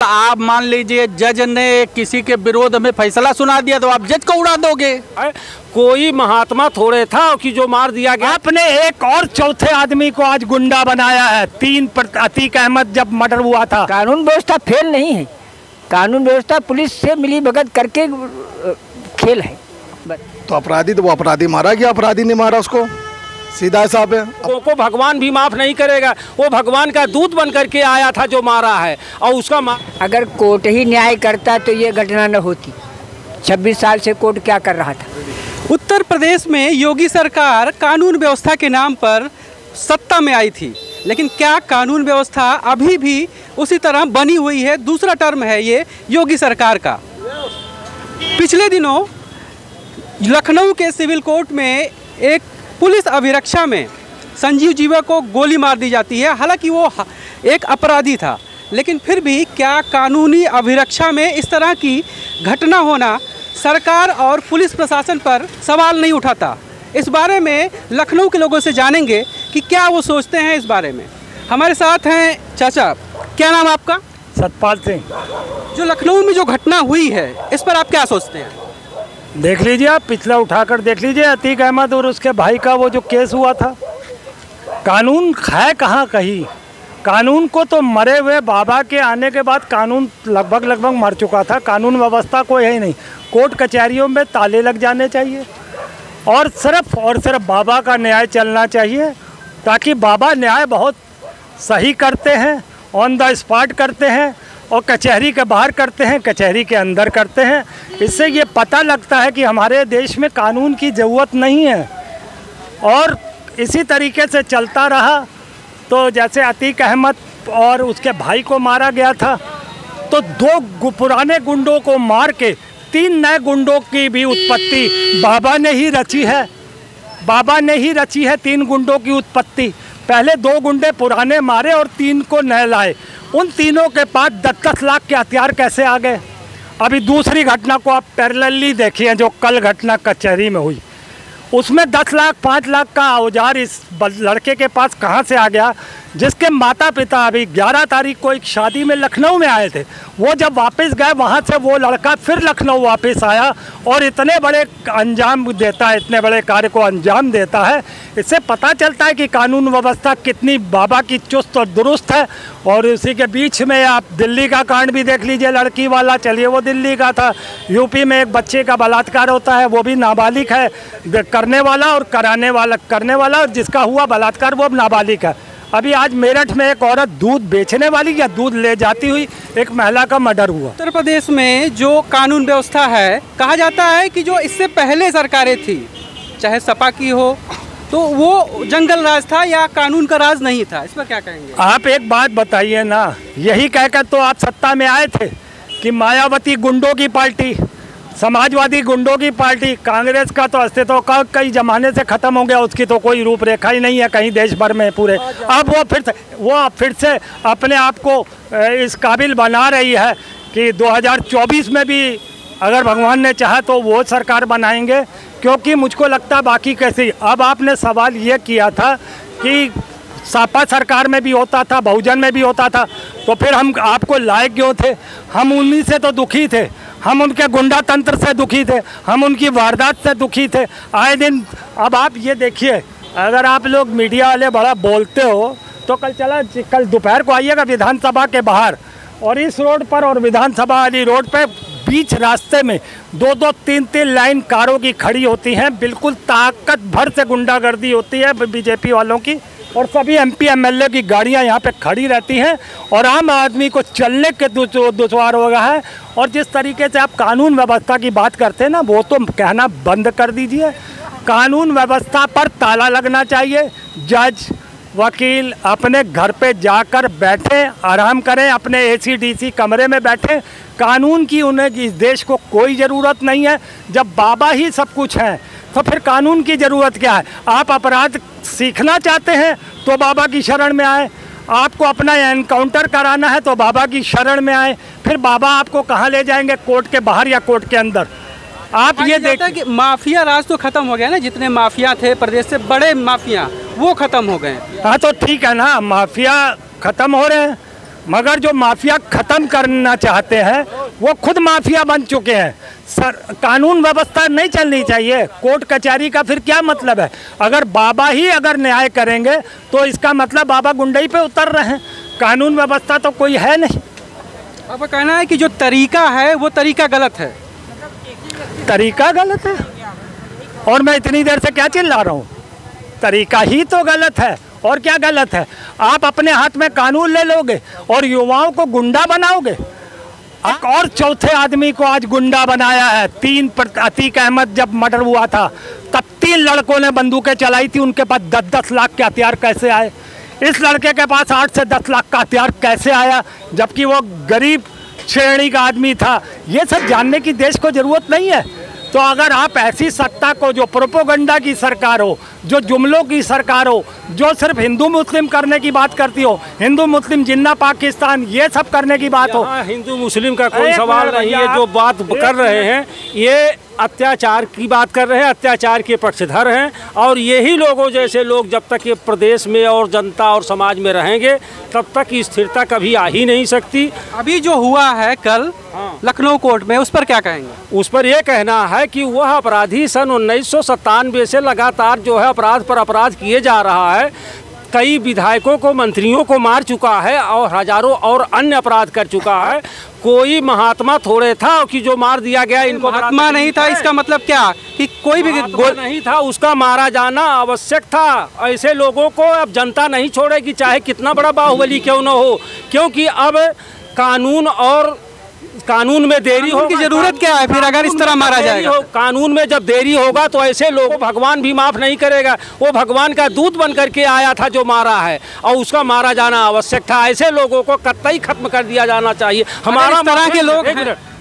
आप मान लीजिए जज ने किसी के विरोध में फैसला सुना दिया तो आप जज को उड़ा दोगे। कोई महात्मा थोड़े था कि जो मार दिया गया। आपने एक और चौथे आदमी को आज गुंडा बनाया है। 3 अतीक अहमद जब मर्डर हुआ था। कानून व्यवस्था फेल नहीं है, कानून व्यवस्था पुलिस से मिली भगत करके खेल है। तो अपराधी तो वो अपराधी मारा गया, अपराधी ने मारा उसको, सीधा हिसाब है। को भगवान भी माफ नहीं करेगा। वो भगवान का दूत बन करके आया था जो मारा है, और उसका अगर कोर्ट ही न्याय करता तो ये घटना न होती। 26 साल से कोर्ट क्या कर रहा था। उत्तर प्रदेश में योगी सरकार कानून व्यवस्था के नाम पर सत्ता में आई थी, लेकिन क्या कानून व्यवस्था अभी भी उसी तरह बनी हुई है? दूसरा टर्म है ये योगी सरकार का। पिछले दिनों लखनऊ के सिविल कोर्ट में एक पुलिस अभिरक्षा में संजीव जीवा को गोली मार दी जाती है। हालांकि वो एक अपराधी था, लेकिन फिर भी क्या कानूनी अभिरक्षा में इस तरह की घटना होना सरकार और पुलिस प्रशासन पर सवाल नहीं उठाता? इस बारे में लखनऊ के लोगों से जानेंगे कि क्या वो सोचते हैं इस बारे में। हमारे साथ हैं चाचा, क्या नाम आपका? सतपाल सिंह। जो लखनऊ में जो घटना हुई है इस पर आप क्या सोचते हैं? देख लीजिए, आप पिछला उठाकर देख लीजिए, अतीक अहमद और उसके भाई का वो जो केस हुआ था। कानून है कहाँ कहीं? कानून को तो मरे हुए बाबा के आने के बाद कानून लगभग मर चुका था। कानून व्यवस्था कोई है ही नहीं। कोर्ट कचहरियों में ताले लग जाने चाहिए और सिर्फ बाबा का न्याय चलना चाहिए, ताकि बाबा न्याय बहुत सही करते हैं, ऑन द स्पॉट करते हैं, और कचहरी के बाहर करते हैं, कचहरी के अंदर करते हैं। इससे ये पता लगता है कि हमारे देश में कानून की ज़रूरत नहीं है। और इसी तरीके से चलता रहा तो जैसे अतीक अहमद और उसके भाई को मारा गया था, तो 2 पुराने गुंडों को मार के 3 नए गुंडों की भी उत्पत्ति बाबा ने ही रची है। बाबा ने ही रची है 3 गुंडों की उत्पत्ति। पहले 2 गुंडे पुराने मारे और 3 को नए लाए। उन तीनों के पास 10-10 लाख के हथियार कैसे आ गए? अभी दूसरी घटना को आप पैरेलली देखिए, जो कल घटना कचहरी में हुई, उसमें 10 लाख 5 लाख का औजार इस लड़के के पास कहाँ से आ गया, जिसके माता पिता अभी 11 तारीख को एक शादी में लखनऊ में आए थे। वो जब वापस गए वहाँ से वो लड़का फिर लखनऊ वापस आया और इतने बड़े अंजाम देता है, इतने बड़े कार्य को अंजाम देता है। इससे पता चलता है कि कानून व्यवस्था कितनी बाबा की चुस्त और दुरुस्त है। और उसी के बीच में आप दिल्ली का कांड भी देख लीजिए, लड़की वाला, चलिए वो दिल्ली का था। यूपी में एक बच्चे का बलात्कार होता है, वो भी नाबालिग है, करने वाला और करने वाला, और जिसका हुआ बलात्कार वो नाबालिग है। अभी आज मेरठ में एक औरत दूध बेचने वाली या दूध ले जाती हुई एक महिला का मर्डर हुआ। उत्तर प्रदेश में जो कानून व्यवस्था है, कहा जाता है कि जो इससे पहले सरकारें थी, चाहे सपा की हो, तो वो जंगल राज था या कानून का राज नहीं था। इस पर क्या कहेंगे आप? एक बात बताइए ना, यही कहकर तो आप सत्ता में आए थे कि मायावती गुंडों की पार्टी, समाजवादी गुंडों की पार्टी, कांग्रेस का तो अस्तित्व का कई ज़माने से ख़त्म हो गया, उसकी तो कोई रूपरेखा ही नहीं है कहीं देश भर में पूरे। अब वो फिर से अपने आप को इस काबिल बना रही है कि 2024 में भी अगर भगवान ने चाहा तो वो सरकार बनाएंगे। क्योंकि मुझको लगता है बाकी कैसे। अब आपने सवाल ये किया था कि सपा सरकार में भी होता था, बहुजन में भी होता था, तो फिर हम आपको लाए क्यों थे? हम उन्हीं से तो दुखी थे, हम उनके गुंडा तंत्र से दुखी थे, हम उनकी वारदात से दुखी थे आए दिन। अब आप ये देखिए, अगर आप लोग मीडिया वाले बड़ा बोलते हो तो कल दोपहर को आइएगा विधानसभा के बाहर, और इस रोड पर और विधानसभा वाली रोड पर बीच रास्ते में 2-2 3-3 लाइन कारों की खड़ी होती हैं। बिल्कुल ताकत भर से गुंडागर्दी होती है बीजेपी वालों की, और सभी MP MLA की गाड़ियां यहाँ पे खड़ी रहती हैं, और आम आदमी को चलने के दुश्वार हो गया है। और जिस तरीके से आप कानून व्यवस्था की बात करते हैं ना, वो तो कहना बंद कर दीजिए। कानून व्यवस्था पर ताला लगना चाहिए। जज वकील अपने घर पे जाकर बैठें, आराम करें, अपने AC/DC कमरे में बैठें। कानून की उन्हें इस देश को कोई ज़रूरत नहीं है। जब बाबा ही सब कुछ हैं तो फिर कानून की ज़रूरत क्या है? आप अपराध सीखना चाहते हैं तो बाबा की शरण में आए, आपको अपना एनकाउंटर कराना है तो बाबा की शरण में आए। फिर बाबा आपको कहाँ ले जाएंगे? कोर्ट के बाहर या कोर्ट के अंदर? आप ये देखिए कि माफिया राज तो खत्म हो गया ना, जितने माफिया थे प्रदेश से बड़े माफिया वो खत्म हो गए। हाँ तो ठीक है ना, माफिया खत्म हो रहे हैं, मगर जो माफिया ख़त्म करना चाहते हैं वो खुद माफिया बन चुके हैं। सर, कानून व्यवस्था नहीं चलनी चाहिए, कोर्ट कचहरी का फिर क्या मतलब है? अगर बाबा ही अगर न्याय करेंगे तो इसका मतलब बाबा गुंडई पे उतर रहे हैं। कानून व्यवस्था तो कोई है नहीं। आपका कहना है कि जो तरीका है वो तरीका गलत है? तरीका गलत है और मैं इतनी देर से क्या चिल्ला रहा हूँ? तरीका ही तो गलत है और क्या गलत है? आप अपने हाथ में कानून ले लोगे और युवाओं को गुंडा बनाओगे। एक और चौथे आदमी को आज गुंडा बनाया है। अतीक अहमद जब मर्डर हुआ था तब 3 लड़कों ने बंदूकें चलाई थी, उनके पास 10-10 लाख के हथियार कैसे आए? इस लड़के के पास 8 से 10 लाख का हथियार कैसे आया, जबकि वो गरीब श्रेणी का आदमी था? ये सब जानने की देश को ज़रूरत नहीं है। तो अगर आप ऐसी सत्ता को, जो प्रोपोगंडा की सरकार हो, जो जुमलों की सरकार हो, जो सिर्फ हिंदू मुस्लिम करने की बात करती हो, हिंदू मुस्लिम जिन्ना पाकिस्तान, ये सब करने की बात हो, हिंदू मुस्लिम का कोई सवाल नहीं है। जो बात कर रहे हैं ये अत्याचार की बात कर रहे हैं, अत्याचार के पक्षधर हैं। और यही लोगों जैसे लोग जब तक ये प्रदेश में और जनता और समाज में रहेंगे तब तक स्थिरता कभी आ ही नहीं सकती। अभी जो हुआ है कल लखनऊ कोर्ट में, उस पर क्या कहेंगे? उस पर यह कहना है कि वह अपराधी सन 1997 से लगातार जो है अपराध पर अपराध किए जा रहा है। कई विधायकों को, मंत्रियों को मार चुका है और हजारों और अन्य अपराध कर चुका है। कोई महात्मा थोड़े था कि जो मार दिया गया। इनको महात्मा नहीं था, इसका मतलब क्या कि कोई भी नहीं था, उसका मारा जाना आवश्यक था। ऐसे लोगों को अब जनता नहीं छोड़ेगी, चाहे कितना बड़ा बाहुबली क्यों न हो, क्योंकि अब कानून में देरी हो की जरूरत क्या है फिर अगर इस तरह मारा जाएगा? कानून में जब देरी होगा तो ऐसे लोगों को भगवान भी माफ नहीं करेगा। वो भगवान का दूत बन करके आया था जो मारा है, और उसका मारा जाना आवश्यक था। ऐसे लोगों को कतई खत्म कर दिया जाना चाहिए। हमारा तरह के लोग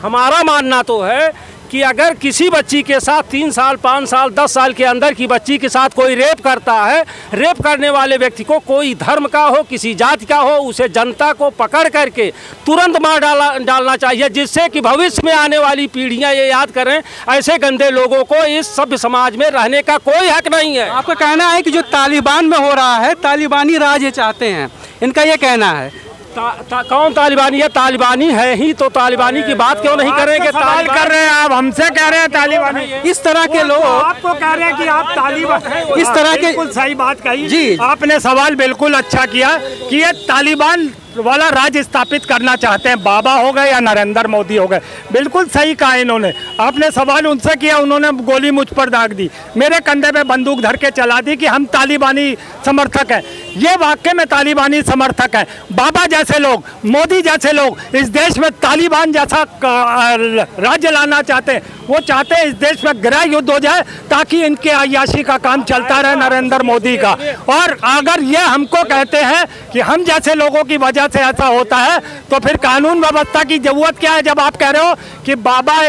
हमारा मानना तो है कि अगर किसी बच्ची के साथ 3 साल, 5 साल, 10 साल के अंदर की बच्ची के साथ कोई रेप करता है, रेप करने वाले व्यक्ति को कोई धर्म का हो, किसी जाति का हो, उसे जनता को पकड़ करके तुरंत मार डालना चाहिए, जिससे कि भविष्य में आने वाली पीढ़ियां ये याद करें ऐसे गंदे लोगों को इस सभ्य समाज में रहने का कोई हक नहीं है। आपका कहना है कि जो तालिबान में हो रहा है, तालिबानी राज ये चाहते हैं, इनका ये कहना है। कौन तालिबानी है? तालिबानी है ही तो तालिबानी की बात क्यों नहीं करेंगे? सवाल कर रहे हैं आप, हमसे कह रहे हैं तालिबानी। इस तरह के लोग आपको कह रहे हैं कि आप तालिबान, इस तरह के बिल्कुल सही बात कही जी। आपने सवाल बिल्कुल अच्छा किया कि ये तालिबान वाला राज स्थापित करना चाहते हैं। बाबा हो गए या नरेंद्र मोदी हो गए, बिल्कुल सही कहा इन्होंने। आपने सवाल उनसे किया, उन्होंने गोली मुझ पर दाग दी, मेरे कंधे पे बंदूक धर के चला दी कि हम तालिबानी समर्थक हैं। ये वाकई में तालिबानी समर्थक हैं। बाबा जैसे लोग, मोदी जैसे लोग इस देश में तालिबान जैसा राज्य लाना चाहते हैं। वो चाहते हैं इस देश में गृह युद्ध हो जाए ताकि इनके अय्याशी का काम चलता रहे, नरेंद्र मोदी का। और अगर ये हमको कहते हैं कि हम जैसे लोगों की वजह से ऐसा होता है तो फिर कानून व्यवस्था की जरूरत क्या है? जब आप कह रहे हो कि बाबा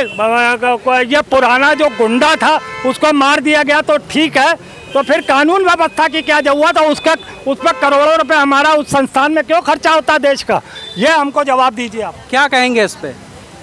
ये पुराना जो गुंडा था उसको मार दिया गया तो ठीक है, तो फिर कानून व्यवस्था की क्या जरूरत है? उस पर करोड़ों रुपए हमारा उस संस्थान में क्यों खर्चा होता है देश का? ये हमको जवाब दीजिए। आप क्या कहेंगे इस पे?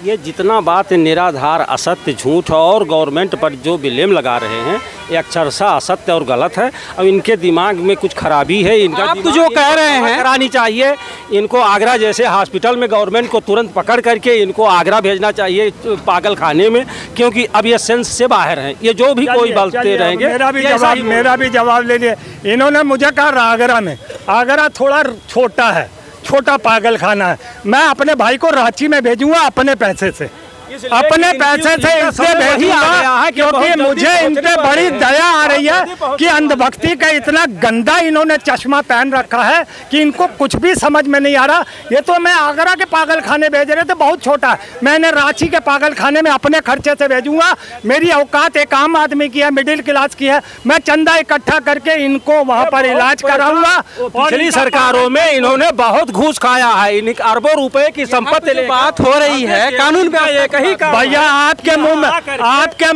ये जितना बात निराधार, असत्य, झूठ और गवर्नमेंट पर जो ब्लेम लगा रहे हैं, ये अक्षरशः असत्य और गलत है। अब इनके दिमाग में कुछ खराबी है। इनका आप तो जो कह रहे हैं करानी चाहिए इनको। आगरा जैसे हॉस्पिटल में गवर्नमेंट को तुरंत पकड़ करके इनको आगरा भेजना चाहिए पागल खाने में, क्योंकि अब ये सेंस से बाहर हैं। ये जो भी कोई बोलते रहेंगे। मेरा भी जवाब ले लिए। इन्होंने मुझे कहा आगरा में, आगरा थोड़ा छोटा है, छोटा पागल खाना है। मैं अपने भाई को रांची में भेजूंगा अपने पैसे से, अपने पैसे से इसलिए भेजूंगा क्योंकि मुझे इन पे बड़ी दया आ रही है कि अंधभक्ति का इतना गंदा इन्होंने चश्मा पहन रखा है कि इनको कुछ भी समझ में नहीं आ रहा। ये तो मैं आगरा के पागल खाने भेज रहे थे, बहुत छोटा है। मैंने रांची के पागल खाने में अपने खर्चे से भेजूंगा। मेरी औकात एक आम आदमी की है, मिडिल क्लास की है। मैं चंदा इकट्ठा करके इनको वहाँ पर इलाज कराऊंगा। पिछली सरकारों में इन्होंने बहुत घूस खाया है, अरबों रुपए की संपत्ति। बात हो रही है कानून पे नहीं कहा। भैया आपके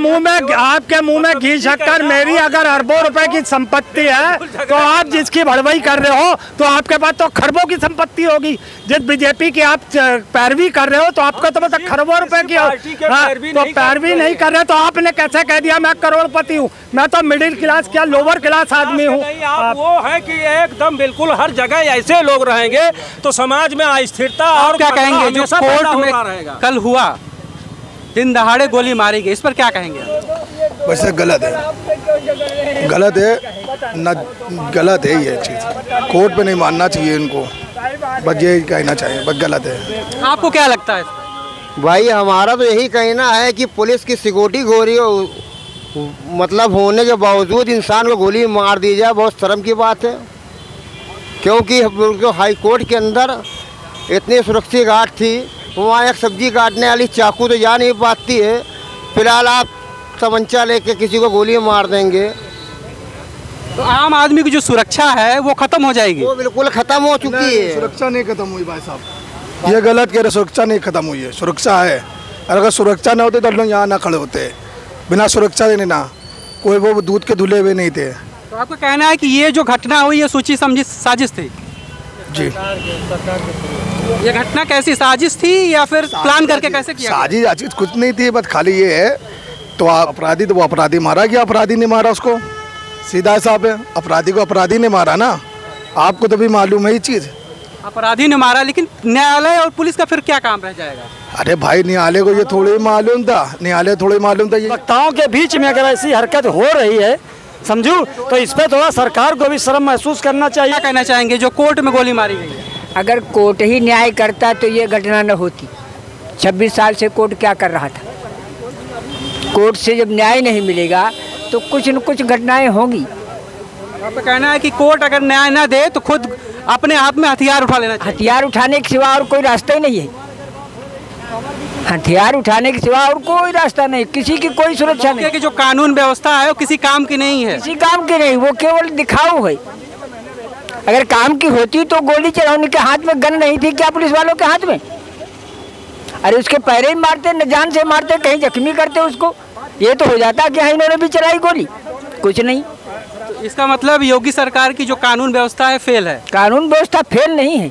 मुंह में घी शक्कर। मेरी अगर अरबों रुपए की संपत्ति है तो आप जिसकी भड़वई कर रहे हो तो आपके पास तो खरबों की संपत्ति होगी। जिस बीजेपी की आप पैरवी कर रहे हो तो आपका तो मतलब खरबों रुपए की हो। तो पैरवी नहीं कर रहे तो आपने कैसे कह दिया मैं करोड़पति हूँ? मैं तो मिडिल क्लास क्या लोअर क्लास आदमी हूँ। वो है कि एकदम बिल्कुल हर जगह ऐसे लोग रहेंगे तो समाज में अस्थिरता और क्या कहेंगे जो कोर्ट में कल हुआ, दिन दहाड़े गोली मारी गई, इस पर क्या कहेंगे? वैसे गलत है, गलत है न, गलत है ये चीज़। कोर्ट पे नहीं मानना चाहिए इनको, बस ये कहना चाहिए, बस गलत है। आपको क्या लगता है? भाई हमारा तो यही कहना है कि पुलिस की सिक्योरिटी गोली मतलब होने के बावजूद इंसान को गोली मार दी जाए, बहुत शर्म की बात है। क्योंकि हाई कोर्ट के अंदर इतनी सुरक्षित गार्ड थी, वहाँ एक सब्जी काटने वाली चाकू तो जा नहीं पाती है। फिलहाल आप तमंचा लेके किसी को गोली मार देंगे तो आम आदमी की जो सुरक्षा है वो खत्म हो जाएगी। वो बिल्कुल खत्म हो चुकी है। सुरक्षा नहीं खत्म हुई भाई साहब, ये गलत कह रहे। सुरक्षा नहीं खत्म हुई है, सुरक्षा है। और अगर सुरक्षा न होती तो लोग यहाँ ना खड़े होते। बिना सुरक्षा देने ना कोई वो दूध के धुले हुए नहीं थे। तो आपका कहना है कि ये जो घटना हुई ये सोची समझी साजिश थी? जी, ये घटना कैसी साजिश थी या फिर प्लान करके कैसे किया? साजिश कुछ नहीं थी, बस खाली ये है तो अपराधी तो वो अपराधी मारा गया, अपराधी ने मारा उसको, सीधा हिसाब है। अपराधी को अपराधी ने मारा ना, आपको तो भी मालूम है ये चीज़। अपराधी ने मारा, लेकिन न्यायालय और पुलिस का फिर क्या काम रह जाएगा? अरे भाई न्यायालय को ये थोड़ी मालूम था, न्यायालय थोड़ी मालूम था। ये वक्ताओं के बीच में अगर ऐसी हरकत हो रही है समझू तो इस पर थोड़ा सरकार को भी शर्म महसूस करना चाहिए। क्या कहना चाहेंगे जो कोर्ट में गोली मारी गई है? अगर कोर्ट ही न्याय करता तो ये घटना न होती। 26 साल से कोर्ट क्या कर रहा था? कोर्ट से जब न्याय नहीं मिलेगा तो कुछ न कुछ घटनाएं होंगी। आपका कहना है कि कोर्ट अगर न्याय ना दे तो खुद अपने हाथ में हथियार उठा लेना चाहिए? हथियार उठाने के सिवा और कोई रास्ता ही नहीं है। हथियार उठाने के सिवा और कोई रास्ता नहीं, किसी की कोई सुरक्षा नहीं। कि जो कानून व्यवस्था है वो किसी काम की नहीं है। किसी काम की नहीं, वो केवल दिखाऊ है। अगर काम की होती तो गोली चलाने के हाथ में गन नहीं थी क्या पुलिस वालों के हाथ में? अरे उसके पैरे ही मारते, न जान से मारते, कहीं जख्मी करते उसको। ये तो हो जाता कि हाँ इन्होंने भी चलाई गोली, कुछ नहीं। तो इसका मतलब योगी सरकार की जो कानून व्यवस्था है फेल है? कानून व्यवस्था फेल नहीं है,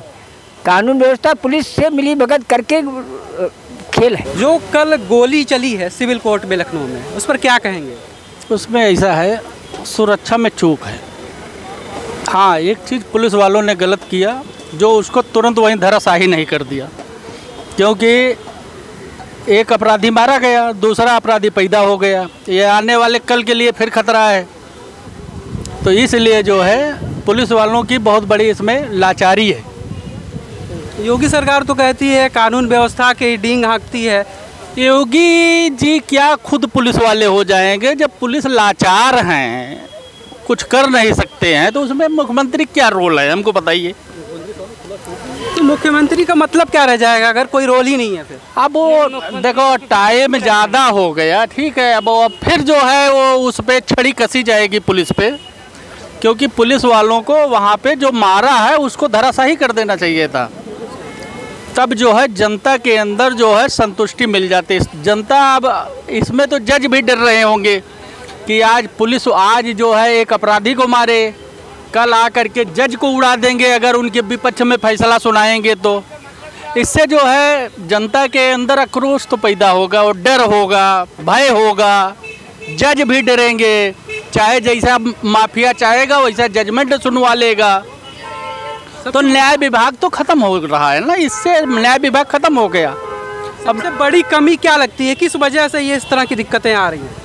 कानून व्यवस्था पुलिस से मिली भगत करके खेल है। जो कल गोली चली है सिविल कोर्ट में लखनऊ में, उस पर क्या कहेंगे? उसमें ऐसा है, सुरक्षा में चूक है। हाँ, एक चीज़ पुलिस वालों ने गलत किया जो उसको तुरंत वहीं धराशाही नहीं कर दिया, क्योंकि एक अपराधी मारा गया, दूसरा अपराधी पैदा हो गया। ये आने वाले कल के लिए फिर खतरा है। तो इसलिए जो है पुलिस वालों की बहुत बड़ी इसमें लाचारी है। योगी सरकार तो कहती है कानून व्यवस्था की डींग हाँकती है। योगी जी क्या खुद पुलिस वाले हो जाएंगे? जब पुलिस लाचार हैं, कुछ कर नहीं सकते हैं, तो उसमें मुख्यमंत्री क्या रोल है हमको बताइए। तो मुख्यमंत्री का मतलब क्या रह जाएगा अगर कोई रोल ही नहीं है? फिर अब वो देखो टाइम ज़्यादा हो गया, ठीक है। अब वो फिर जो है वो उस पर छड़ी कसी जाएगी पुलिस पे, क्योंकि पुलिस वालों को वहाँ पे जो मारा है उसको धराशाही कर देना चाहिए था। तब जो है जनता के अंदर जो है संतुष्टि मिल जाती है। जनता अब इसमें तो जज भी डर रहे होंगे कि आज पुलिस आज जो है एक अपराधी को मारे, कल आकर के जज को उड़ा देंगे अगर उनके विपक्ष में फैसला सुनाएंगे। तो इससे जो है जनता के अंदर आक्रोश तो पैदा होगा और डर होगा, भय होगा, जज भी डरेंगे। चाहे जैसा माफिया चाहेगा वैसा जजमेंट सुनवा लेगा। तो न्याय विभाग तो खत्म हो रहा है ना, इससे न्याय विभाग खत्म हो गया। सबसे बड़ी कमी क्या लगती है, किस वजह से ये इस तरह की दिक्कतें आ रही हैं?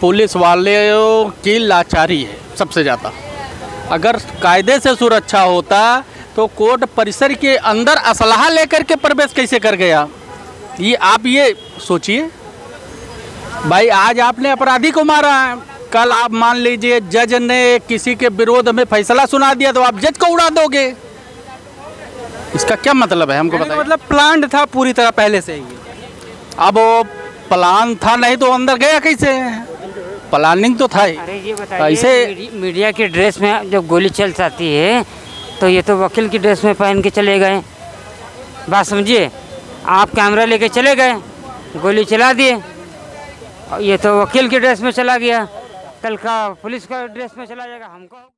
पुलिस वालों की लाचारी है सबसे ज़्यादा। अगर कायदे से सुरक्षा होता तो कोर्ट परिसर के अंदर असलहा लेकर के प्रवेश कैसे कर गया? ये आप ये सोचिए भाई, आज आपने अपराधी को मारा है, कल आप मान लीजिए जज ने किसी के विरोध में फैसला सुना दिया तो आप जज को उड़ा दोगे। इसका क्या मतलब है हमको बताइए। मतलब प्लान था पूरी तरह पहले से ही। अब वो प्लान था नहीं तो अंदर गया कैसे? प्लानिंग तो था ही। अरे ये बताइए, मीडिया की ड्रेस में जब गोली चल जाती है तो ये तो वकील की ड्रेस में पहन के चले गए। बात समझिए, आप कैमरा लेके चले गए, गोली चला दिए। ये तो वकील के ड्रेस में चला गया, कल का पुलिस का ड्रेस में चला जाएगा हमको।